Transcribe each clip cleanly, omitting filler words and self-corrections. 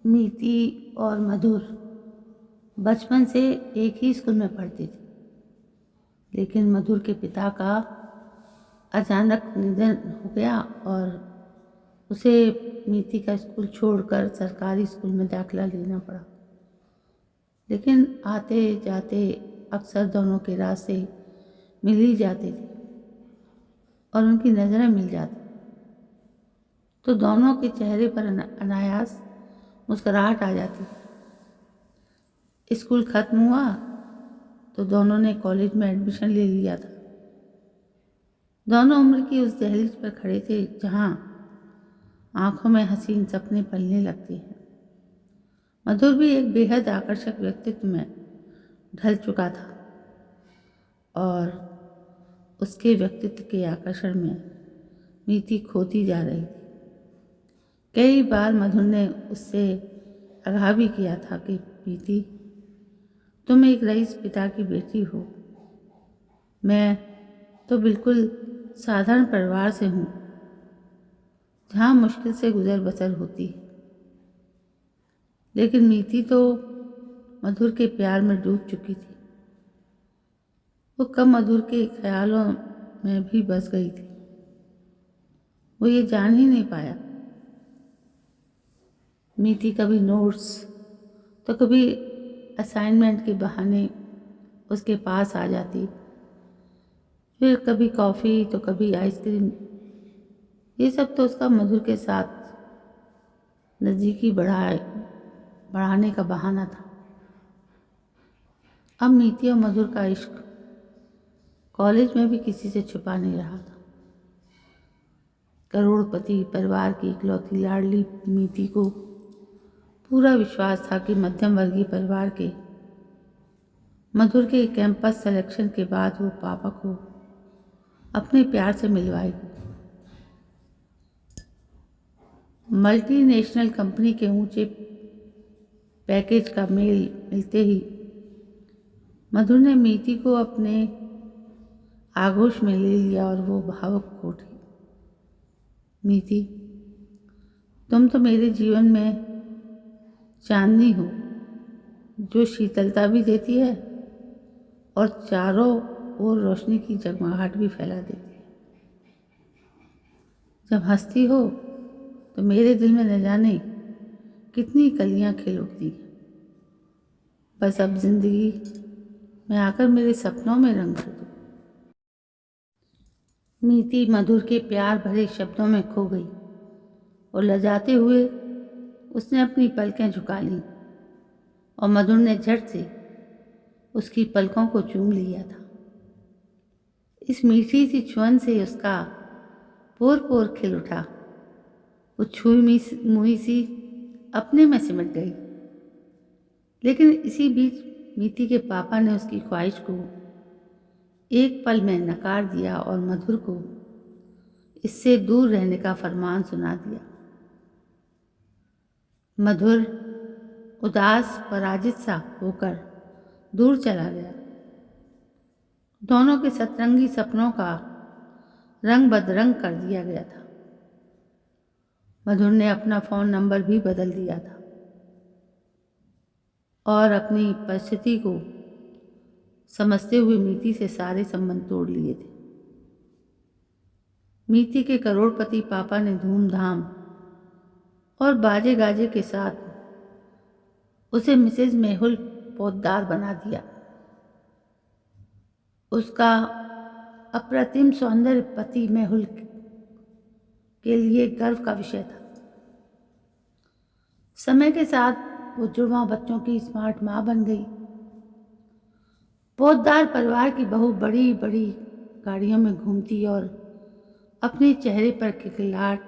मीति और मधुर बचपन से एक ही स्कूल में पढ़ती थी, लेकिन मधुर के पिता का अचानक निधन हो गया और उसे मीति का स्कूल छोड़कर सरकारी स्कूल में दाखिला लेना पड़ा। लेकिन आते जाते अक्सर दोनों के रास्ते मिल ही जाते थे और उनकी नज़रें मिल जाती तो दोनों के चेहरे पर अनायास मुस्कुराहट आ जाती। स्कूल खत्म हुआ तो दोनों ने कॉलेज में एडमिशन ले लिया था। दोनों उम्र की उस दहलीज पर खड़े थे जहाँ आंखों में हसीन सपने पलने लगते हैं। मधुर भी एक बेहद आकर्षक व्यक्तित्व में ढल चुका था और उसके व्यक्तित्व के आकर्षण में मीति खोती जा रही थी। कई बार मधुर ने उससे आगाह भी किया था कि मीति, तुम एक रईस पिता की बेटी हो, मैं तो बिल्कुल साधारण परिवार से हूँ जहाँ मुश्किल से गुजर बसर होती है। लेकिन मीति तो मधुर के प्यार में डूब चुकी थी। वो कब मधुर के ख्यालों में भी बस गई थी, वो ये जान ही नहीं पाया। मीति कभी नोट्स तो कभी असाइनमेंट के बहाने उसके पास आ जाती, फिर कभी कॉफ़ी तो कभी आइसक्रीम। ये सब तो उसका मधुर के साथ नज़दीकी बढ़ाने का बहाना था। अब मीति और मधुर का इश्क कॉलेज में भी किसी से छुपा नहीं रहा था। करोड़पति परिवार की इकलौती लाडली मीति को पूरा विश्वास था कि मध्यम वर्गीय परिवार के मधुर के कैंपस सिलेक्शन के बाद वो पापा को अपने प्यार से मिलवाएगी। मल्टीनेशनल कंपनी के ऊंचे पैकेज का मेल मिलते ही मधुर ने मीति को अपने आगोश में ले लिया और वो भावुक हो उठी। मीति, तुम तो मेरे जीवन में चांदनी हो जो शीतलता भी देती है और चारों ओर रोशनी की जगमगाहट भी फैला देती है। जब हंसती हो तो मेरे दिल में न जाने कितनी कलियां खिल उठती हैं। बस अब जिंदगी में आकर मेरे सपनों में रंग भर दो। मीति मधुर के प्यार भरे शब्दों में खो गई और लजाते हुए उसने अपनी पलकें झुका लीं और मधुर ने झट से उसकी पलकों को चूम लिया था। इस मीठी सी छुअन से उसका पोर पोर खिल उठा। वो छुई मुई सी अपने में सिमट गई। लेकिन इसी बीच मीति के पापा ने उसकी ख्वाहिश को एक पल में नकार दिया और मधुर को इससे दूर रहने का फरमान सुना दिया। मधुर उदास पराजित सा होकर दूर चला गया। दोनों के सतरंगी सपनों का रंग बदरंग कर दिया गया था। मधुर ने अपना फ़ोन नंबर भी बदल दिया था और अपनी परिस्थिति को समझते हुए मीति से सारे संबंध तोड़ लिए थे। मीति के करोड़पति पापा ने धूमधाम और बाजे गाजे के साथ उसे मिसेज मेहुल पोद्दार बना दिया। उसका अप्रतिम सौंदर्य पति मेहुल के लिए गर्व का विषय था। समय के साथ वो जुड़वां बच्चों की स्मार्ट माँ बन गई। पोद्दार परिवार की बहू बड़ी बड़ी गाड़ियों में घूमती और अपने चेहरे पर खिलखिलाहट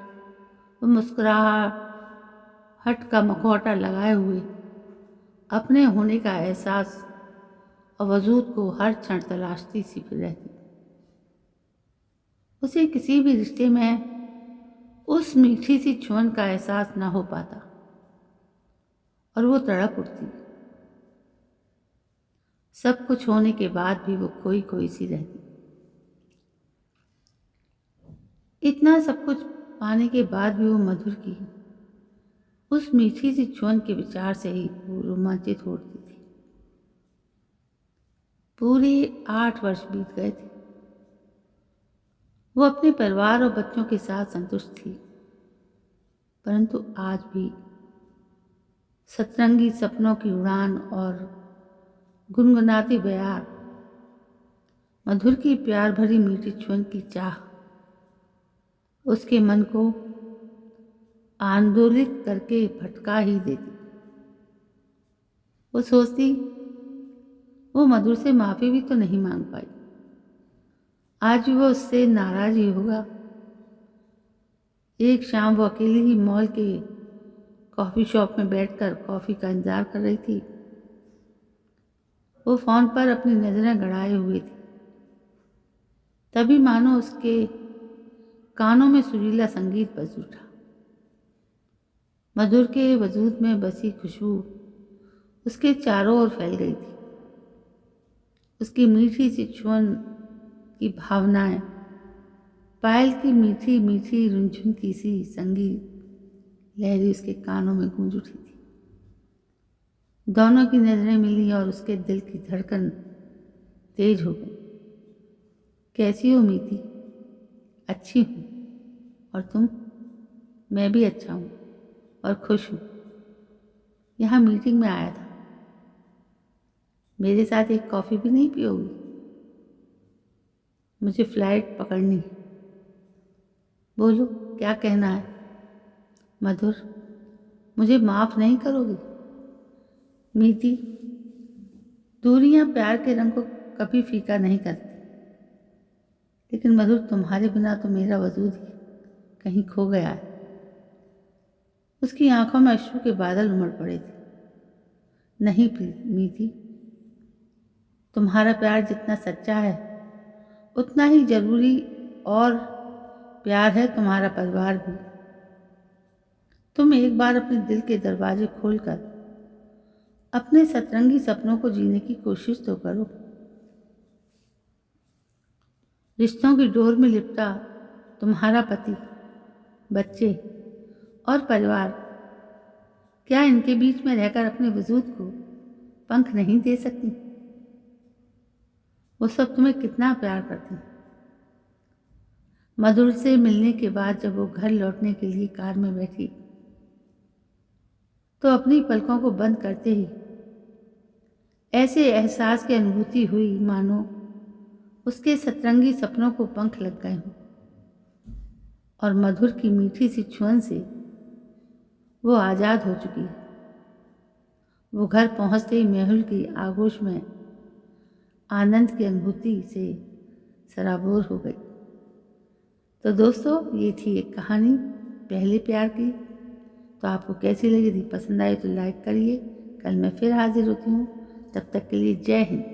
व मुस्कुराहट का मखौटा लगाए हुए अपने होने का एहसास और वजूद को हर क्षण तलाशती सी फिर रहती। उसे किसी भी रिश्ते में उस मीठी सी छुअन का एहसास न हो पाता और वो तड़प उठती। सब कुछ होने के बाद भी वो खोई खोई सी रहती। इतना सब कुछ पाने के बाद भी वो मधुर की उस मीठी सी छुअन के विचार से ही वो रोमांचित हो उठती थी। पूरे 8 वर्ष बीत गए थे। वो अपने परिवार और बच्चों के साथ संतुष्ट थी, परंतु आज भी सतरंगी सपनों की उड़ान और गुनगुनाती बयार, मधुर की प्यार भरी मीठी छुअन की चाह उसके मन को आंदोलित करके भटका ही देती। वो सोचती वो मधुर से माफ़ी भी तो नहीं मांग पाई, आज भी वो उससे नाराज ही होगा। एक शाम वो अकेली ही मॉल के कॉफ़ी शॉप में बैठकर कॉफ़ी का इंतज़ार कर रही थी। वो फ़ोन पर अपनी नज़रें गड़ाए हुए थी। तभी मानो उसके कानों में सुरीला संगीत बज उठा। मधुर के वजूद में बसी खुशबू उसके चारों ओर फैल गई थी। उसकी मीठी सी छुअन की भावनाएं, पायल की मीठी मीठी रुनझुनती सी संगीत लहरी उसके कानों में गूंज उठी थी। दोनों की नजरें मिली और उसके दिल की धड़कन तेज हो गई। कैसी हो मीति? अच्छी हूँ। और तुम? मैं भी अच्छा हूँ और खुश हूँ। यहाँ मीटिंग में आया था। मेरे साथ एक कॉफ़ी भी नहीं पियोगी? मुझे फ्लाइट पकड़नी है। बोलो क्या कहना है? मधुर, मुझे माफ़ नहीं करोगी? मीति, दूरियां प्यार के रंग को कभी फीका नहीं करती, लेकिन मधुर तुम्हारे बिना तो मेरा वजूद ही कहीं खो गया है। उसकी आंखों में अश्रु के बादल उमड़ पड़े थे। नहीं मीति, तुम्हारा प्यार जितना सच्चा है उतना ही जरूरी और प्यार है तुम्हारा परिवार भी। तुम एक बार अपने दिल के दरवाजे खोलकर अपने सतरंगी सपनों को जीने की कोशिश तो करो। रिश्तों की डोर में लिपटा तुम्हारा पति, बच्चे और परिवार, क्या इनके बीच में रहकर अपने वजूद को पंख नहीं दे सकती? वो सब तुम्हें कितना प्यार करती हैं। मधुर से मिलने के बाद जब वो घर लौटने के लिए कार में बैठी तो अपनी पलकों को बंद करते ही ऐसे एहसास की अनुभूति हुई मानो उसके सतरंगी सपनों को पंख लग गए हों और मधुर की मीठी सी छुअन से वो आज़ाद हो चुकी है। वो घर पहुंचते ही मेहुल की आगोश में आनंद की अनुभूति से सराबोर हो गई। तो दोस्तों, ये थी एक कहानी पहले प्यार की। तो आपको कैसी लगी? यदि पसंद आई तो लाइक करिए। कल मैं फिर हाजिर होती हूँ। तब तक के लिए जय हिंद।